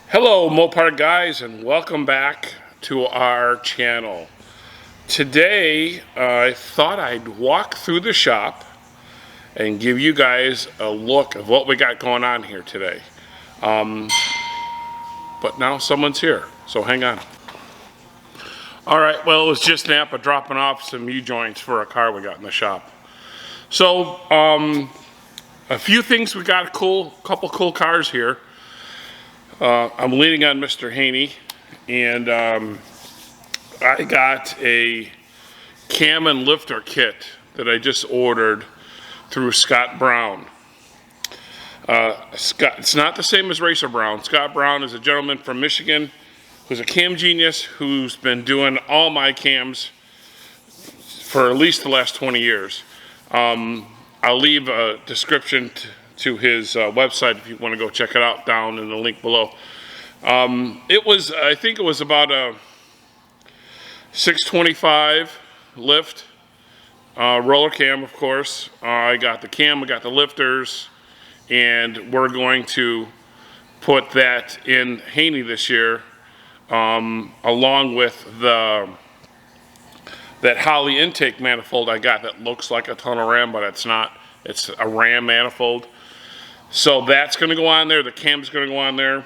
Hello Mopar guys, and welcome back to our channel. Today I thought I'd walk through the shop and give you guys a look of what we got going on here today. But now someone's here, so hang on. Alright, well, it was just Napa dropping off some U-joints for a car we got in the shop. So a few things, we got a couple cool cars here. I'm leaning on Mr. Haney, and I got a cam and lifter kit that I just ordered through Scott Brown. It's not the same as Racer Brown. Scott Brown is a gentleman from Michigan who's a cam genius who's been doing all my cams for at least the last 20 years. I'll leave a description to his website if you want to go check it out down in the link below. I think it was about a 625 lift, roller cam, of course. I got the cam, I got the lifters, and we're going to put that in Haney this year, along with that Holley intake manifold I got that looks like a tunnel ram, but it's not. It's a ram manifold. So that's going to go on there. The cam's going to go on there.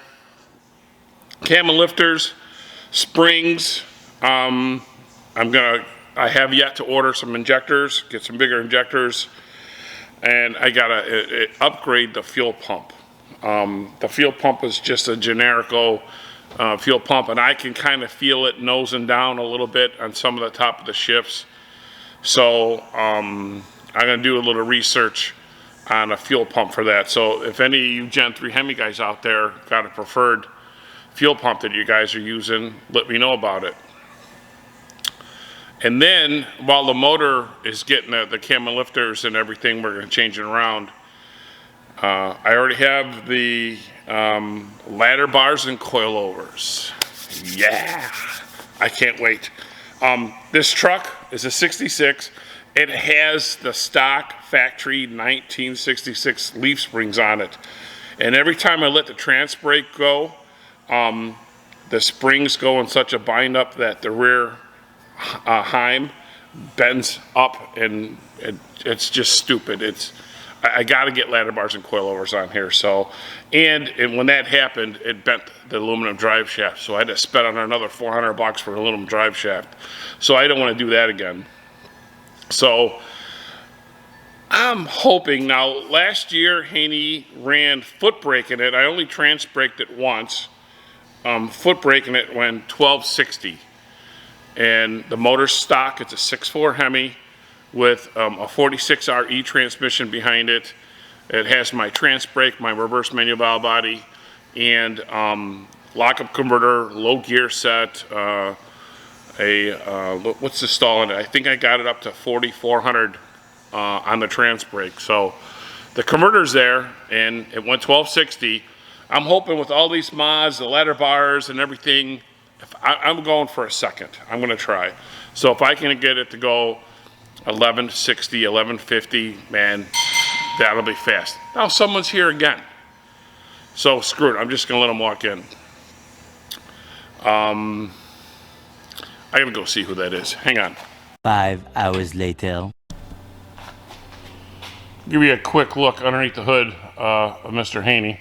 Cam and lifters, springs. I have yet to order some injectors, get some bigger injectors, and I gotta upgrade the fuel pump. The fuel pump is just a generico fuel pump, and I can kind of feel it nosing down a little bit on some of the top of the shifts. So I'm gonna do a little research on a fuel pump for that. So if any of you Gen 3 Hemi guys out there got a preferred fuel pump that you guys are using, let me know about it. And then while the motor is getting the cam and lifters and everything, we're going to change it around. I already have the ladder bars and coilovers. Yeah, I can't wait. This truck is a 66. It has the stock factory 1966 leaf springs on it. And every time I let the trans brake go, the springs go in such a bind up that the rear heim bends up, and it's just stupid. I got to get ladder bars and coilovers on here. So, and when that happened, it bent the aluminum drive shaft. So I had to spend on another $400 for an aluminum drive shaft. So I don't want to do that again. So I'm hoping now. Last year Haney ran foot brake in it. I only trans braked it once. Foot brake in it went 1260, and the motor's stock. It's a 6.4 Hemi with a 46 RE transmission behind it. It has my trans brake, my reverse manual valve body, and lockup converter, low gear set. What's the stall in it? I think I got it up to 4,400 on the trans brake. So the converter's there, and it went 1260. I'm hoping with all these mods, the ladder bars and everything, I'm going for a second. I'm going to try. So if I can get it to go 1160, 1150, man, that'll be fast. Now someone's here again. So screw it. I'm just going to let them walk in. I gotta go see who that is. Hang on. 5 hours later. Give you a quick look underneath the hood of Mr. Haney.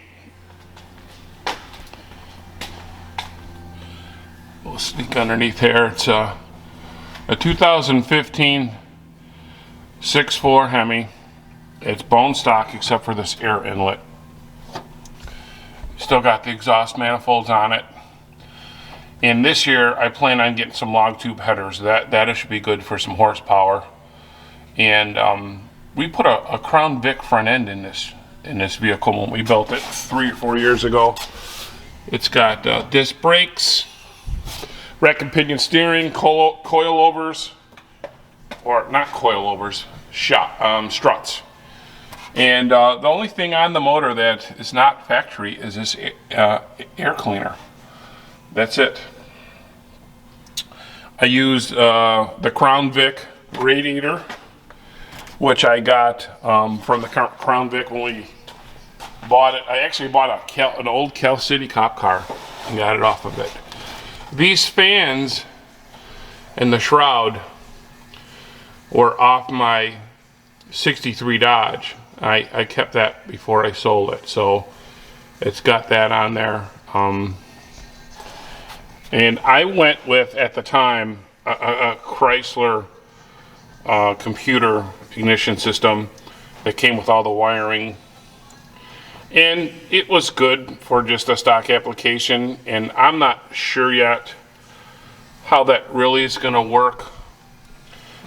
We'll sneak underneath here. It's a 2015 6.4 Hemi. It's bone stock except for this air inlet. Still got the exhaust manifolds on it. And this year, I plan on getting some log tube headers. That should be good for some horsepower. And we put a Crown Vic front end in this vehicle when we built it 3 or 4 years ago. It's got disc brakes, rack and pinion steering, coilovers, or not coilovers, struts. And the only thing on the motor that is not factory is this air cleaner. That's it. I used the Crown Vic Radiator, which I got from the Crown Vic when we bought it. I actually bought an old Cal City cop car and got it off of it. These fans and the shroud were off my 63 Dodge. I kept that before I sold it, so it's got that on there. And I went with, at the time, a Chrysler computer ignition system that came with all the wiring. And it was good for just a stock application, and I'm not sure yet how that really is going to work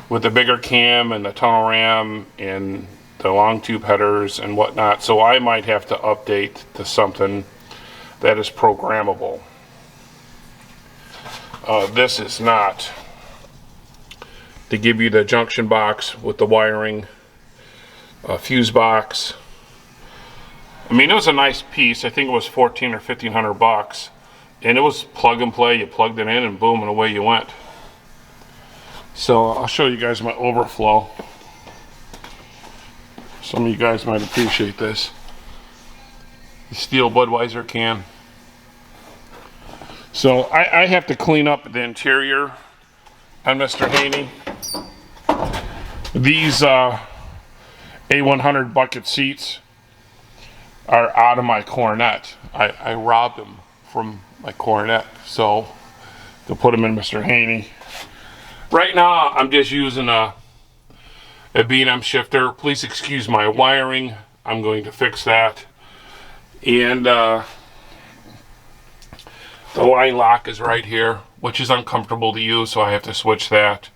with the bigger cam and the tunnel ram and the long tube headers and whatnot. So I might have to update to something that is programmable. This is not to give you the junction box with the wiring, fuse box. I mean, it was a nice piece. I think it was 14 or 1500 bucks, and it was plug and play. You plugged it in and boom, and away you went. So I'll show you guys my overflow. Some of you guys might appreciate this. The steel Budweiser can. So I have to clean up the interior on Mr. Haney. These A100 bucket seats are out of my Coronet. I robbed them from my Coronet, so to put them in Mr. Haney. Right now I'm just using a B&M shifter. Please excuse my wiring. I'm going to fix that. And the line lock is right here, which is uncomfortable to use, so I have to switch that.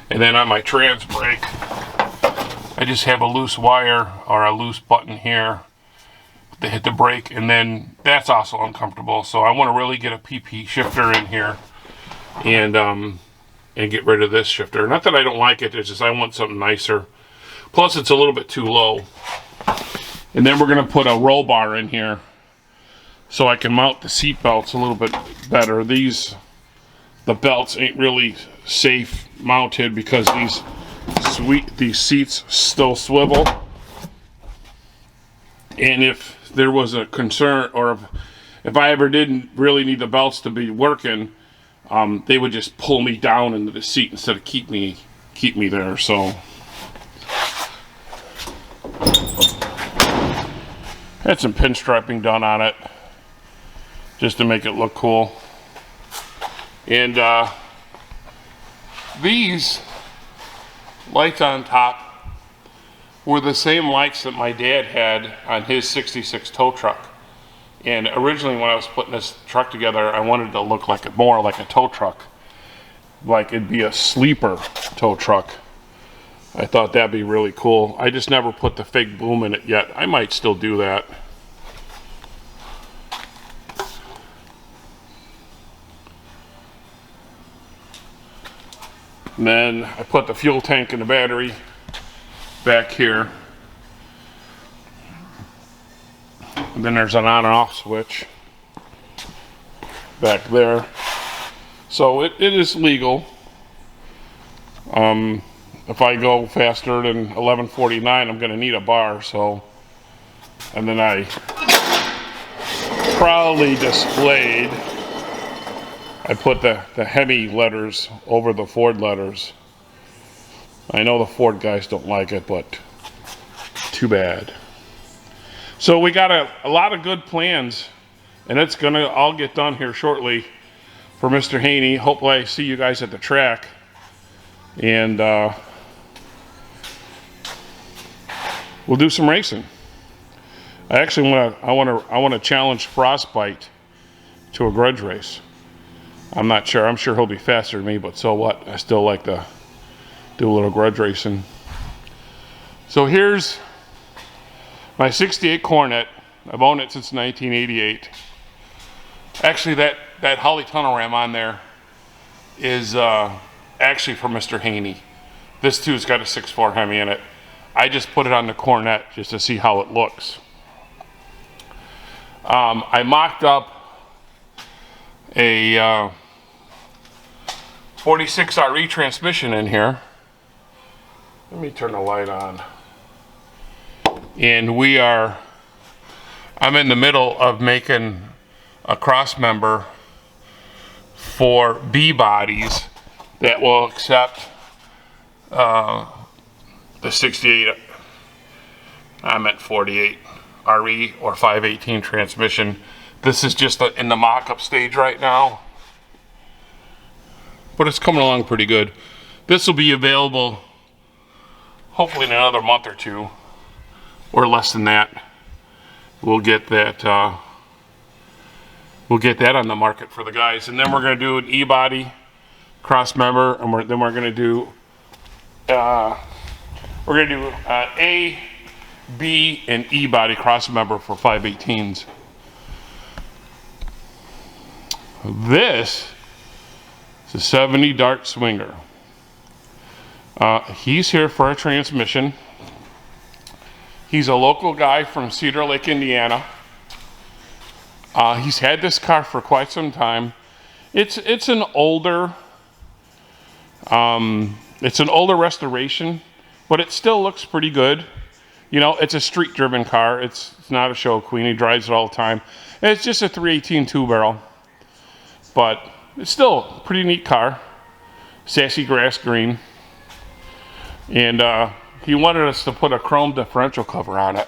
And then on my trans brake, I just have a loose wire or a loose button here to hit the brake, and then that's also uncomfortable. So I want to really get a PP shifter in here and get rid of this shifter. Not that I don't like it, it's just I want something nicer. Plus it's a little bit too low. And then we're going to put a roll bar in here so I can mount the seat belts a little bit better. The belts ain't really safe mounted because these seats still swivel. And if there was a concern, or if I ever didn't really need the belts to be working, they would just pull me down into the seat instead of keep me there. So had some pinstriping done on it just to make it look cool. And these lights on top were the same lights that my dad had on his 66 tow truck. And originally when I was putting this truck together, I wanted to look like more like a tow truck. Like it'd be a sleeper tow truck. I thought that'd be really cool. I just never put the fake boom in it yet. I might still do that. And then I put the fuel tank and the battery back here. And then there's an on and off switch back there. So it is legal. If I go faster than 1149, I'm going to need a bar. So, and then I proudly displayed, I put the Hemi letters over the Ford letters. I know the Ford guys don't like it, but too bad. So we got a lot of good plans, and it's gonna all get done here shortly for Mr. Haney. Hopefully I see you guys at the track, and we'll do some racing. I actually want to challenge Frostbite to a grudge race. I'm not sure. I'm sure he'll be faster than me, but so what? I still like to do a little grudge racing. So here's my 68 Coronet. I've owned it since 1988. Actually, that Holly tunnel ram on there is actually for Mr. Haney. This too has got a 6.4 Hemi in it. I just put it on the Coronet just to see how it looks. I mocked up a 46 RE transmission in here. Let me turn the light on. And I'm in the middle of making a cross member for B bodies that will accept the 68, I meant 48 RE or 518 transmission. This is just in the mock-up stage right now, but it's coming along pretty good. This will be available hopefully in another month or two, or less than that. We'll get that on the market for the guys, and then we're going to do an E-body cross member, and then we're going to do A, B, and E-body cross member for 518s. This is a 70 Dart Swinger. He's here for a transmission. He's a local guy from Cedar Lake, Indiana. He's had this car for quite some time. It's an older restoration, but it still looks pretty good. You know, it's a street-driven car. It's not a show queen. He drives it all the time. And it's just a 318 two-barrel, but it's still a pretty neat car. Sassy grass green. And he wanted us to put a chrome differential cover on it.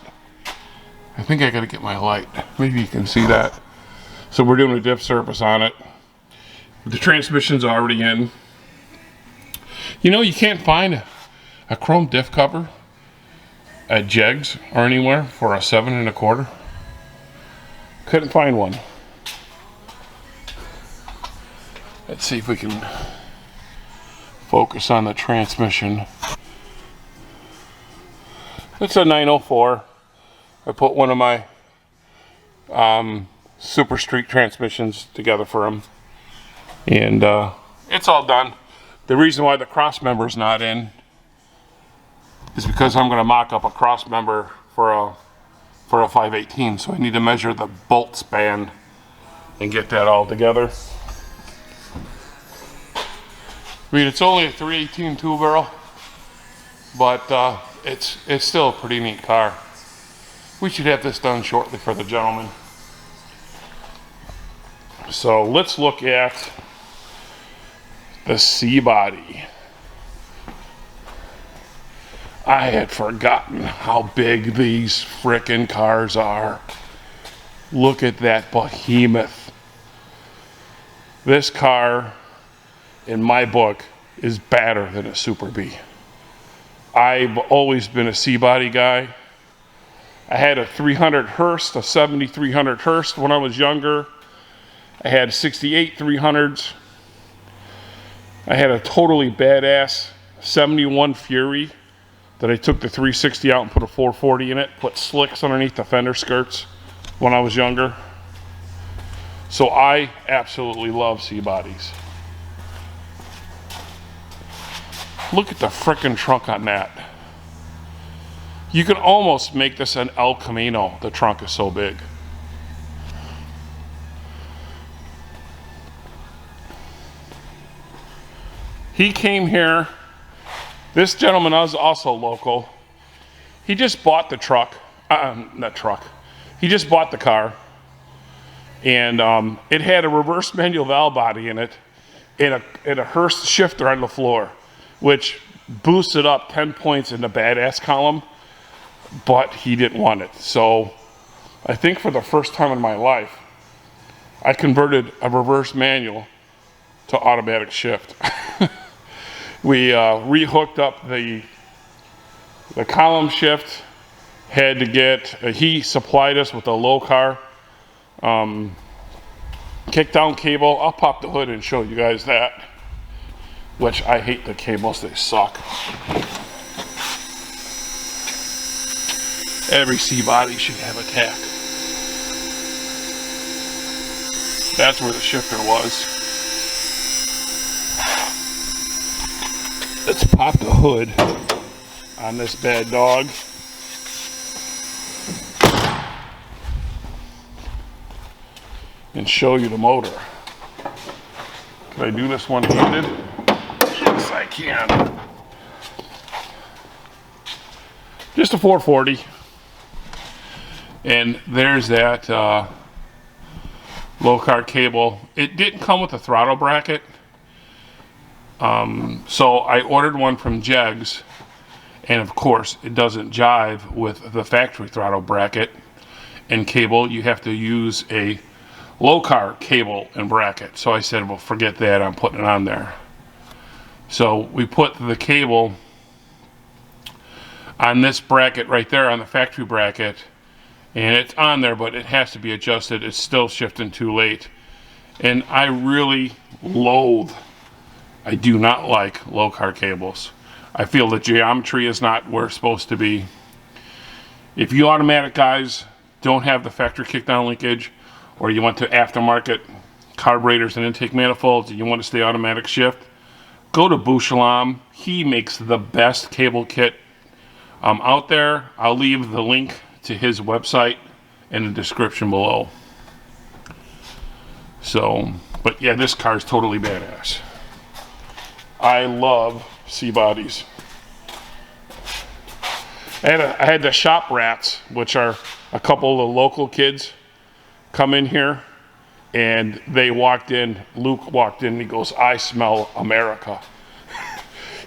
I think I gotta get my light. Maybe you can see that. So we're doing a diff surface on it. The transmission's already in. You know, you can't find a chrome diff cover at Jegs or anywhere for a 7 1/4. Couldn't find one. Let's see if we can focus on the transmission. It's a 904. I put one of my Super Street transmissions together for him, and it's all done. The reason why the cross member is not in is because I'm going to mock up a cross member for a 518, so I need to measure the bolt span and get that all together. I mean, it's only a 318 two-barrel, but it's still a pretty neat car. We should have this done shortly for the gentleman. So let's look at the C-body. I had forgotten how big these frickin' cars are. Look at that behemoth. This car, in my book, is badder than a Super B. I've always been a C-body guy. I had a 300 Hurst, a 7300 Hurst when I was younger. I had 68 300s. I had a totally badass 71 Fury that I took the 360 out and put a 440 in it, put slicks underneath the fender skirts when I was younger. So I absolutely love C-bodies. Look at the frickin' trunk on that. You can almost make this an El Camino. The trunk is so big. He came here. This gentleman was also local. He just bought the truck. He just bought the car. And it had a reverse manual valve body in it and a Hurst shifter on the floor, which boosted up 10 points in the badass column, but he didn't want it. So I think for the first time in my life, I converted a reverse manual to automatic shift. We rehooked up the column shift, had to get, he supplied us with a low car kickdown cable. I'll pop the hood and show you guys that, which I hate the cables, they suck. Every C-body should have a tack. That's where the shifter was. Let's pop the hood on this bad dog. And show you the motor. Can I do this one-handed? Yes, I can. Just a 440. And there's that low car cable. It didn't come with a throttle bracket. So I ordered one from Jegs, and of course it doesn't jive with the factory throttle bracket and cable. You have to use a low car cable and bracket. So I said, well, forget that, I'm putting it on there. So we put the cable on this bracket right there, on the factory bracket, and it's on there, but it has to be adjusted. It's still shifting too late. And I really loathe, I do not like low car cables. I feel the geometry is not where it's supposed to be. If you automatic guys don't have the factory kickdown linkage, or you want to aftermarket carburetors and intake manifolds, and you want to stay automatic shift, go to Bouchelom. He makes the best cable kit out there. I'll leave the link to his website in the description below. So, but yeah, this car is totally badass. I love C-bodies. I had the shop rats, which are a couple of local kids, come in here, and they walked in. Luke walked in and he goes, I smell America.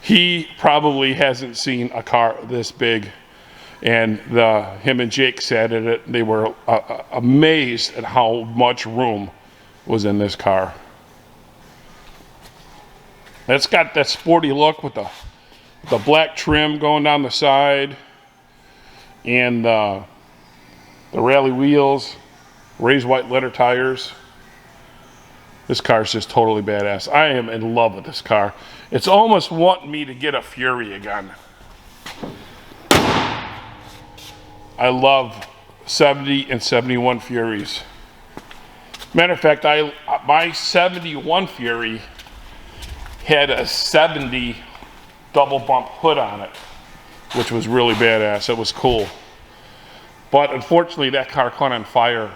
He probably hasn't seen a car this big, and him and Jake sat in it. They were amazed at how much room was in this car. It's got that sporty look with the black trim going down the side, and the rally wheels, raised white letter tires. This car is just totally badass. I am in love with this car. It's almost wanting me to get a Fury again. I love 70 and 71 Furies. Matter of fact, my 71 Fury had a 70 double bump hood on it, which was really badass. It was cool. But unfortunately, that car caught on fire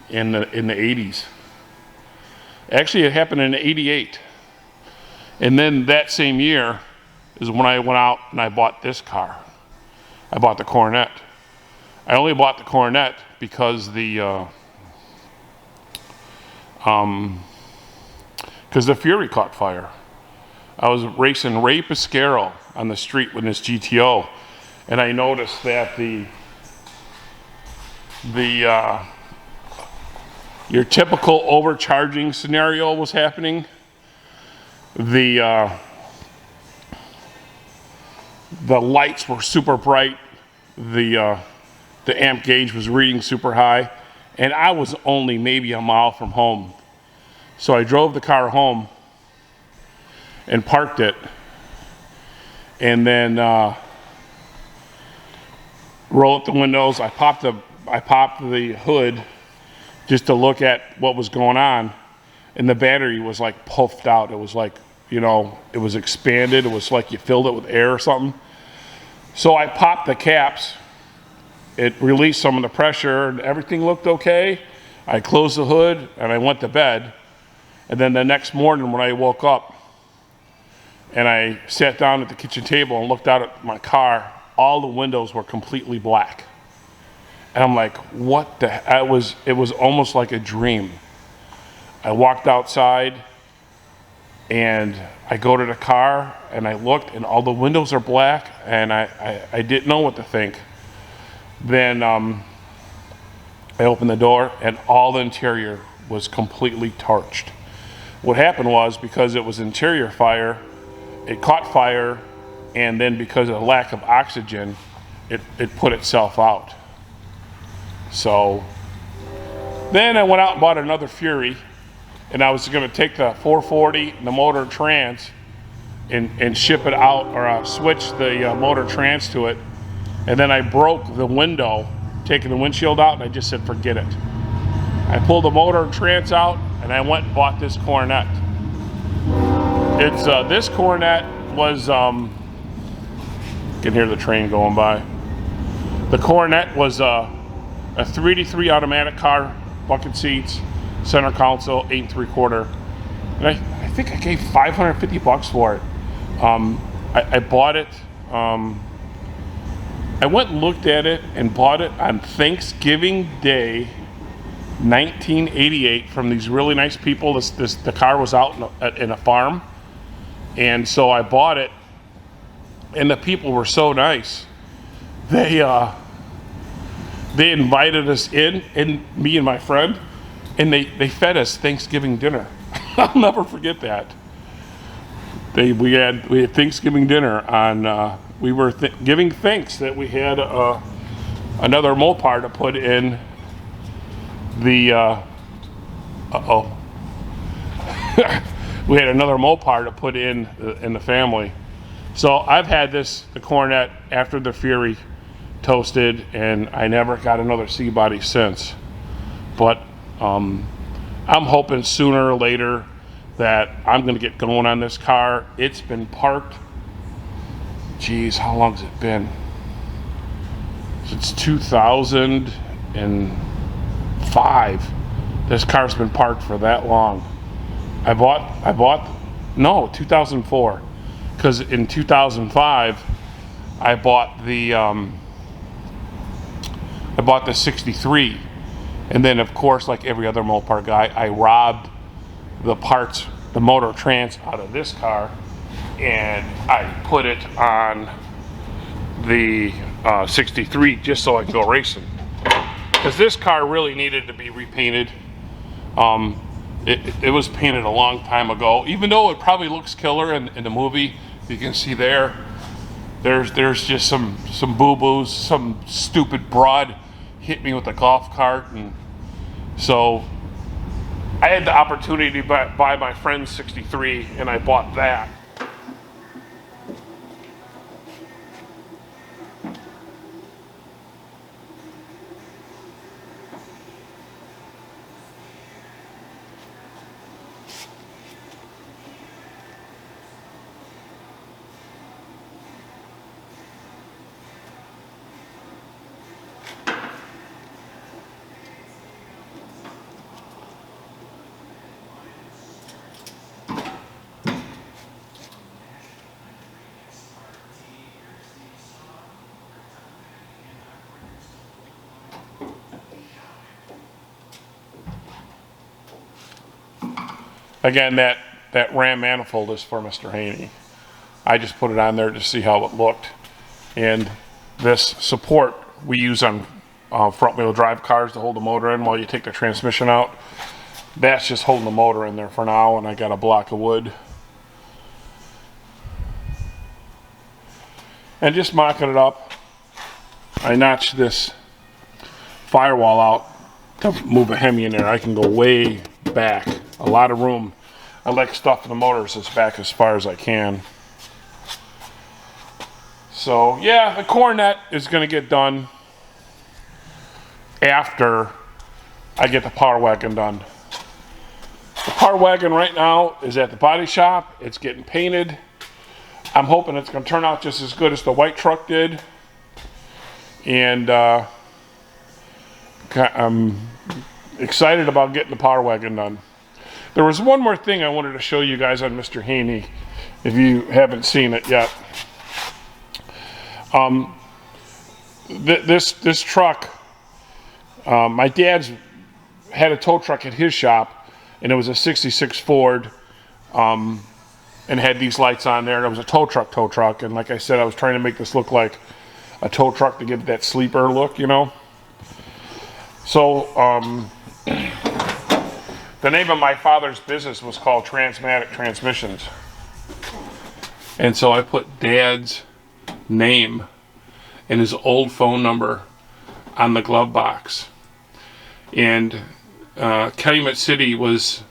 in the 80s. Actually, it happened in 88. And then that same year is when I went out and I bought this car. I bought the Coronet. I only bought the Coronet because the Fury caught fire. I was racing Ray Piscaro on the street with this GTO, and I noticed that your typical overcharging scenario was happening. The lights were super bright. The amp gauge was reading super high, and I was only maybe a mile from home. So I drove the car home and parked it, and then roll up the windows. I popped the hood just to look at what was going on, and the battery was like puffed out. It was like, it was expanded. It was like you filled it with air or something. So I popped the caps. It released some of the pressure, and everything looked okay. I closed the hood and I went to bed. And then the next morning when I woke up and I sat down at the kitchen table and looked out at my car, all the windows were completely black. And I'm like, what the heck? It was almost like a dream. I walked outside and I go to the car and I looked and all the windows are black, and I didn't know what to think. Then I opened the door and all the interior was completely torched. What happened was, because it was interior fire, it caught fire, and then because of the lack of oxygen, it put itself out. So then I went out and bought another Fury, and I was going to take the 440 and the motor trans and ship it out, or switch the motor trans to it. And then I broke the window, taking the windshield out, and I just said, forget it. I pulled the motor trans out, and I went and bought this Coronet. This Coronet was, you can hear the train going by. The Coronet was a 3D3 automatic car, bucket seats, center console, 8 3/4. And I think I gave $550 for it. I bought it. I went and looked at it and bought it on Thanksgiving Day 1988 from these really nice people. The car was out in a farm, and so I bought it. And the people were so nice. They invited us in, and me and my friend, and they fed us Thanksgiving dinner. I'll never forget that. We had Thanksgiving dinner on. We were giving thanks that we had another Mopar to put in the. We had another Mopar to put in the family. So I've had the Cornet after the Fury toasted, and I never got another C-body since. But I'm hoping sooner or later that I'm going to get going on this car. It's been parked. Geez, how long has it been? Since 2005. This car's been parked for that long. I bought, no, 2004. Because in 2005, I bought the 63, and then of course, like every other Mopar guy, I robbed the parts, the motor trans out of this car, and I put it on the 63 just so I could go racing. Because this car really needed to be repainted. It was painted a long time ago, even though it probably looks killer in the movie. You can see there's just some boo-boos. Some stupid broad hit me with a golf cart, and so I had the opportunity to buy my friend's 63, and I bought that. Again, that ram manifold is for Mr. Haney. I just put it on there to see how it looked. And this support we use on front wheel drive cars to hold the motor in while you take the transmission out. That's just holding the motor in there for now, and I got a block of wood. And just mocking it up, I notched this firewall out to move a Hemi in there. I can go way back, a lot of room. I like stuffing the motors as back as far as I can. So yeah, the Cornet is going to get done after I get the Power Wagon done. The Power Wagon right now is at the body shop. It's getting painted. I'm hoping it's going to turn out just as good as the white truck did. And I'm excited about getting the Power Wagon done. There was one more thing I wanted to show you guys on Mr. Haney, if you haven't seen it yet. This truck, my dad's had a tow truck at his shop, and it was a 66 Ford, and had these lights on there, and it was a tow truck, and like I said, I was trying to make this look like a tow truck to give that sleeper look, you know. So, the name of my father's business was called Transmatic Transmissions. And so I put Dad's name and his old phone number on the glove box. And Calumet City was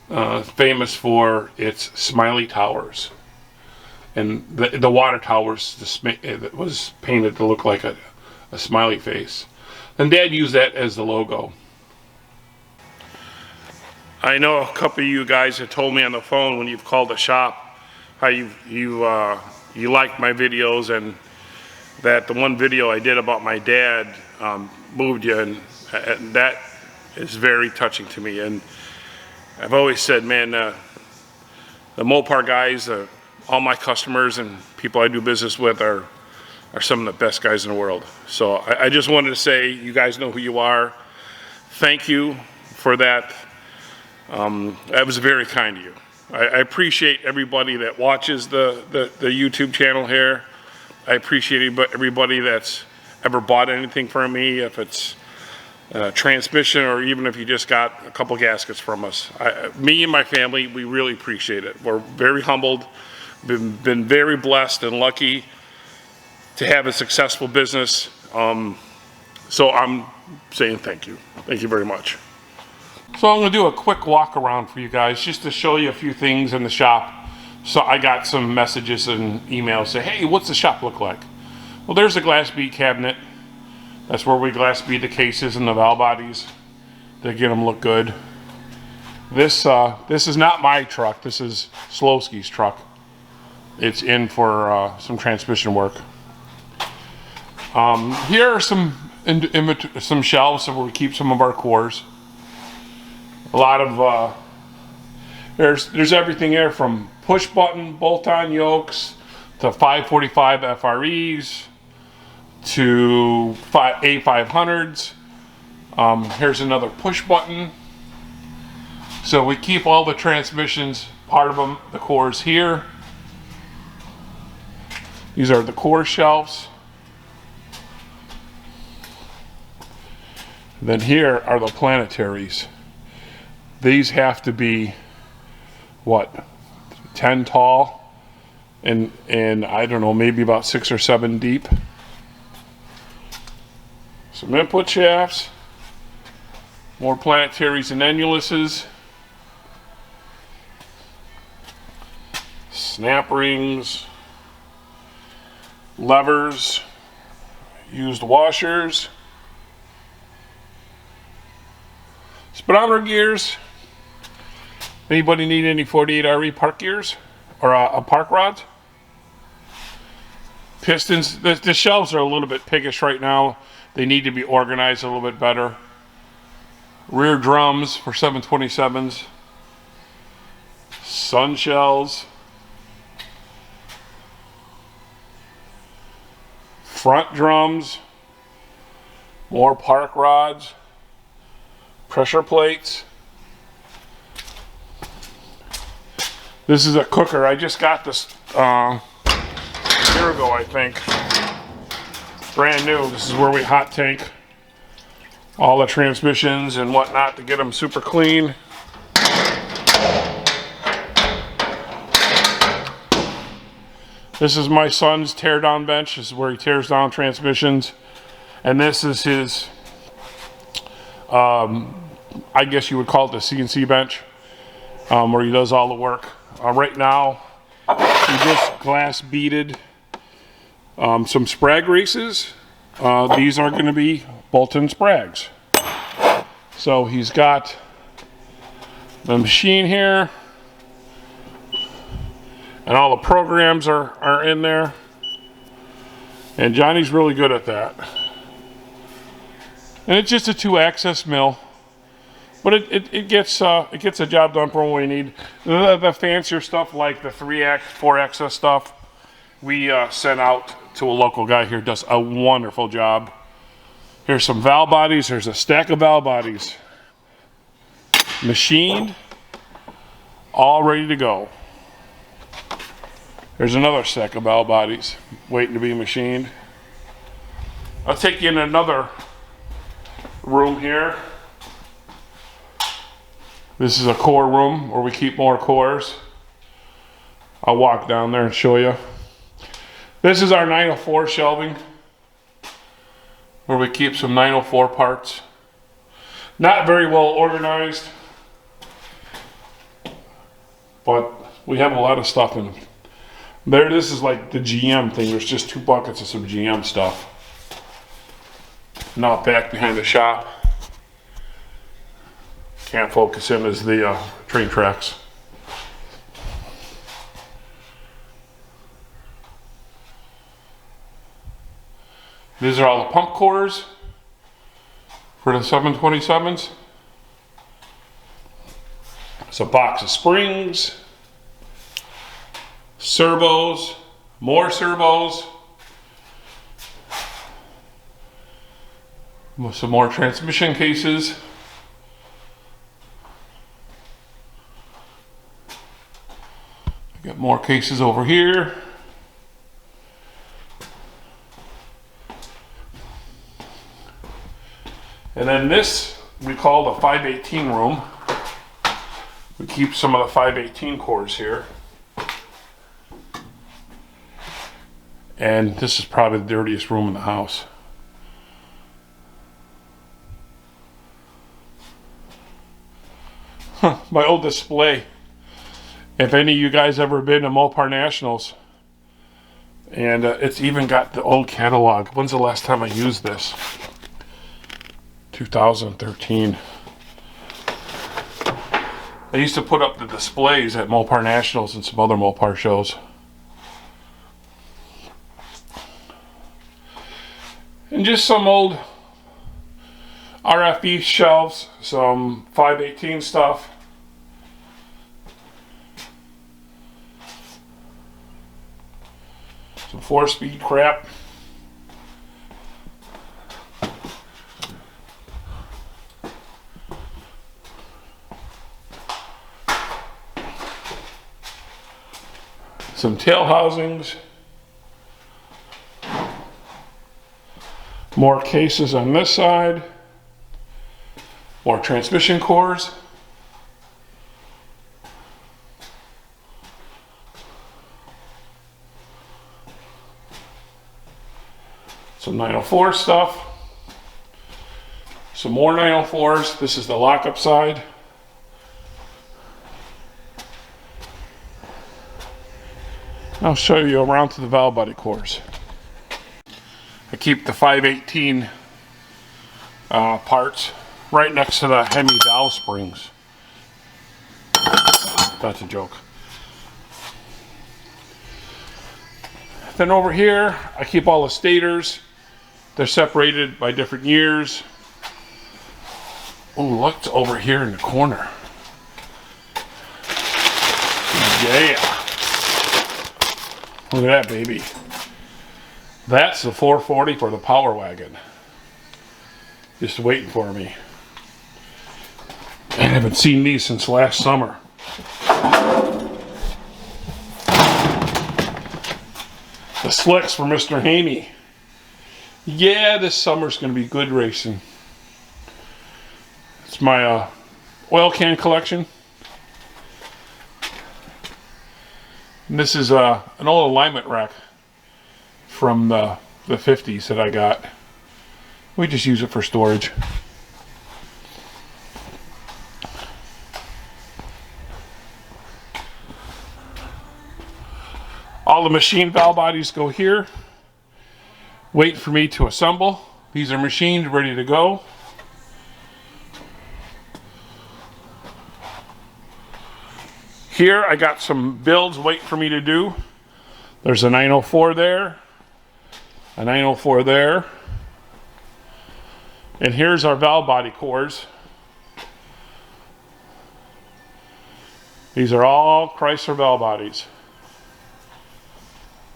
famous for its smiley towers. And the water towers it was painted to look like a smiley face. And Dad used that as the logo. I know a couple of you guys have told me on the phone when you've called the shop how you like my videos, and that the one video I did about my dad moved you, and that is very touching to me. And I've always said, man, the Mopar guys, all my customers and people I do business with are some of the best guys in the world. So I just wanted to say, you guys know who you are. thank you for that. That was very kind of you. I appreciate everybody that watches the YouTube channel here. I appreciate everybody that's ever bought anything from me, if it's transmission or even if you just got a couple gaskets from us. Me and my family, we really appreciate it. We're very humbled, been very blessed and lucky to have a successful business. So I'm saying thank you. Thank you very much. So I'm going to do a quick walk around for you guys just to show you a few things in the shop. So I got some messages and emails say, hey, what's the shop look like? Well, there's a glass bead cabinet. That's where we glass bead the cases and the valve bodies to get them look good. This is not my truck. This is Slowski's truck. It's in for some transmission work. Here are some shelves where we keep some of our cores. A lot of there's everything here from push button bolt-on yokes to 545 FREs to A500s. Here's another push button. So we keep all the transmissions, part of them, the cores here. These are the core shelves. Then here are the planetaries. These have to be, what, 10 tall and I don't know, maybe about 6 or 7 deep. Some input shafts, more planetaries and annuluses, snap rings, levers, used washers, speedometer gears. Anybody need any 48RE park gears or a park rods? Pistons. The shelves are a little bit piggish right now. They need to be organized a little bit better. Rear drums for 727s. Sun shells. Front drums. More park rods. Pressure plates. This is a cooker. I just got this a year ago, I think. Brand new. This is where we hot tank all the transmissions and whatnot to get them super clean. This is my son's tear down bench. This is where he tears down transmissions. And this is his, I guess you would call it the Cnc bench, where he does all the work. Right now, he just glass beaded some sprag races. These are going to be bolt-in sprags. So he's got the machine here, and all the programs are in there. And Johnny's really good at that. And it's just a 2-axis mill. But it gets a job done for what we need. The fancier stuff like the 4-axis stuff, we sent out to a local guy here, does a wonderful job. Here's some valve bodies. There's a stack of valve bodies. Machined, all ready to go. There's another stack of valve bodies waiting to be machined. I'll take you in another room here. This is a core room where we keep more cores. I'll walk down there and show you. This is our 904 shelving, where we keep some 904 parts. Not very well organized, but we have a lot of stuff in there. This is like the GM thing. There's just 2 buckets of some GM stuff. Now back behind the shop. Can't focus in as the train tracks. These are all the pump cores for the 727s. It's a box of springs, servos, more servos, some more transmission cases. Got more cases over here. And then this we call the 518 room. We keep some of the 518 cores here. And this is probably the dirtiest room in the house. My old display. If any of you guys ever been to Mopar Nationals, and it's even got the old catalog. When's the last time I used this? 2013. I used to put up the displays at Mopar Nationals and some other Mopar shows. And just some old RFE shelves, some 518 stuff. Some 4-speed crap. Some tail housings. More cases on this side. More transmission cores. Some 904 stuff. Some more 904s. This is the lockup side. I'll show you around to the valve body cores. I keep the 518 parts right next to the Hemi valve springs. That's a joke. Then over here, I keep all the stators. They're separated by different years. Oh, look over here in the corner. Yeah. Look at that, baby. That's the 440 for the Power Wagon. Just waiting for me. I haven't seen these since last summer. The slicks for Mr. Haney. Yeah, this summer's going to be good racing. It's my oil can collection. And this is an old alignment rack from the 50s that I got. We just use it for storage. All the machine valve bodies go here. Wait for me to assemble. These are machined, ready to go. Here I got some builds waiting for me to do. There's a 904 there, a 904 there, and here's our valve body cores. These are all Chrysler valve bodies.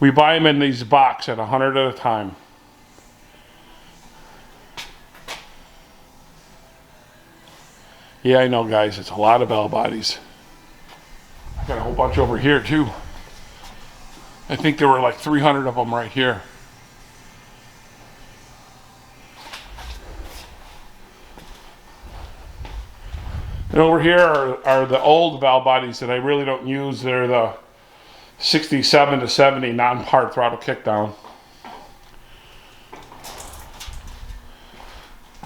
We buy them in these boxes at 100 at a time. Yeah, I know, guys, it's a lot of valve bodies. I got a whole bunch over here too. I think there were like 300 of them right here. And over here are the old valve bodies that I really don't use. They're the 67 to 70 non-part throttle kickdown.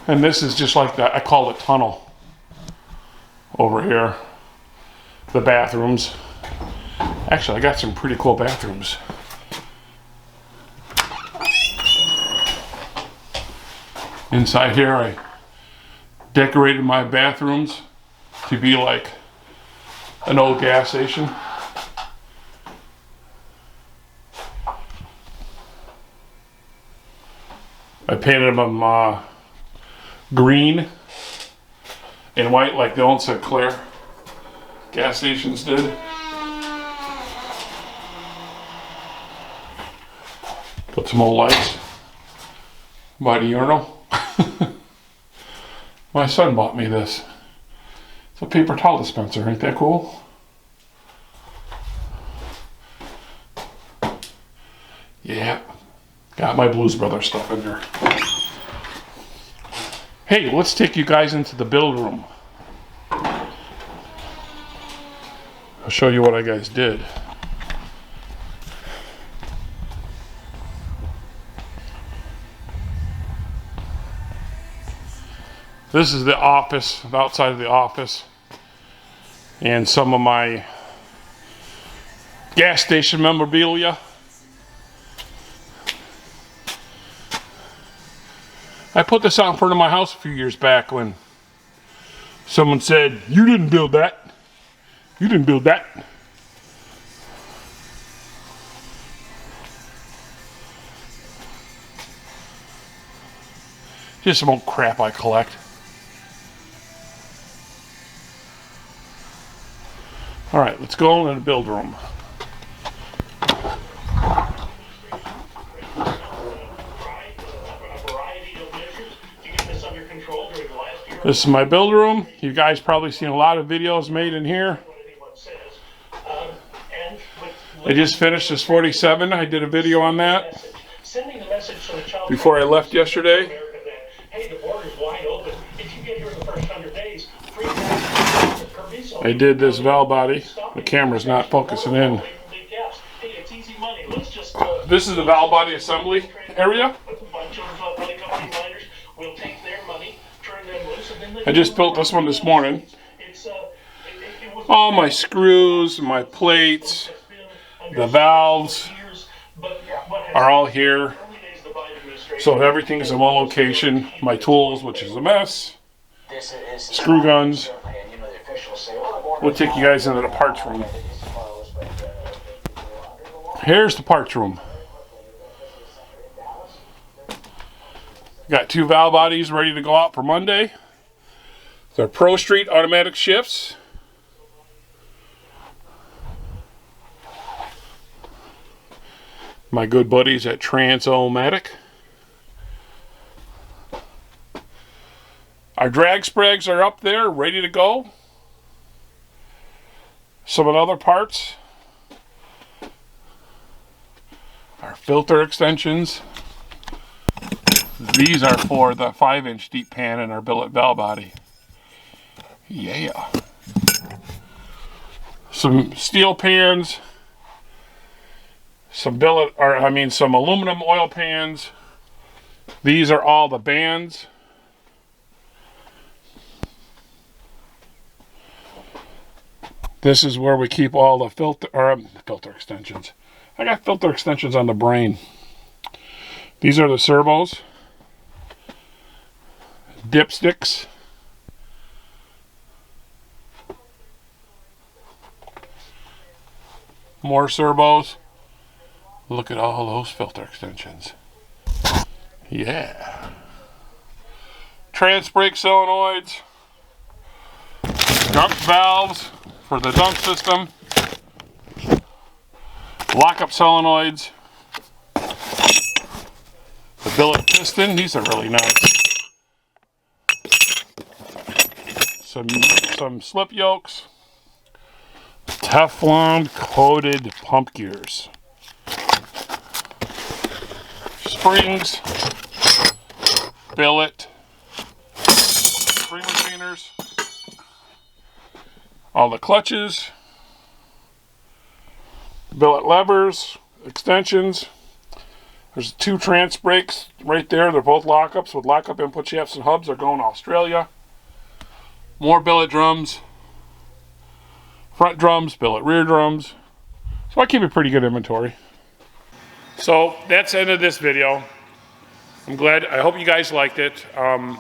And this is just like the, I call it tunnel over here. The bathrooms. Actually, I got some pretty cool bathrooms. Inside here, I decorated my bathrooms to be like an old gas station. I painted them green and white like the old Sinclair gas stations did. Put some old lights by the urinal. My son bought me this. It's a paper towel dispenser, ain't that cool? Got my Blues Brothers stuff in there. Hey, let's take you guys into the build room. I'll show you what I guys did. This is the office, the outside of the office, and some of my gas station memorabilia. I put this out in front of my house a few years back when someone said, "You didn't build that. You didn't build that." Just some old crap I collect. All right, let's go in the build room. This is my build room. You guys probably seen a lot of videos made in here. I just finished this 47. I did a video on that before I left yesterday. I did this valve body. The camera's not focusing in. This is the valve body assembly area. I just built this one this morning. All my screws, my plates, the valves are all here. So everything is in one location. My tools, which is a mess. Screw guns. We'll take you guys into the parts room. Here's the parts room. Got 2 valve bodies ready to go out for Monday. They're Pro Street automatic shifts. My good buddies at Trans-O-Matic. Our drag sprags are up there, ready to go. Some of the other parts. Our filter extensions. These are for the 5-inch deep pan in our billet valve body. Yeah. Some steel pans. Some some aluminum oil pans. These are all the bands. This is where we keep all the filter extensions. I got filter extensions on the brain. These are the servos. Dipsticks. More servos. Look at all those filter extensions. Yeah. Trans brake solenoids. Dump valves for the dump system. Lockup solenoids. The billet piston. These are really nice. Some slip yokes. Teflon coated pump gears. Springs. Billet. Spring retainers. All the clutches. Billet levers. Extensions. There's 2 trans brakes right there. They're both lockups with lockup input shafts and hubs. They're going to Australia. More billet drums. Front drums, billet rear drums. So I keep a pretty good inventory. So that's the end of this video. I hope you guys liked it. I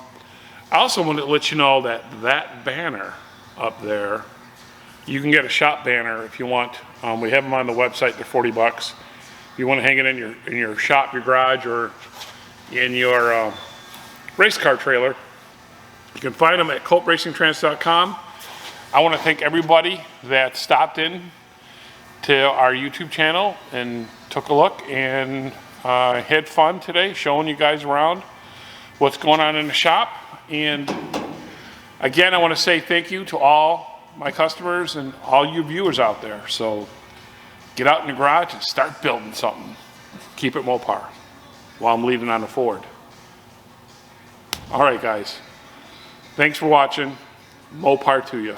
also wanted to let you know that banner up there, you can get a shop banner if you want. We have them on the website. They're $40. If you want to hang it in your shop, your garage, or in your race car trailer, you can find them at coltracingtrans.com. I want to thank everybody that stopped in to our YouTube channel and took a look and had fun today, showing you guys around what's going on in the shop. And again, I want to say thank you to all my customers and all you viewers out there. So get out in the garage and start building something. Keep it Mopar. while I'm leaving on the Ford. All right, guys. Thanks for watching. More power to you.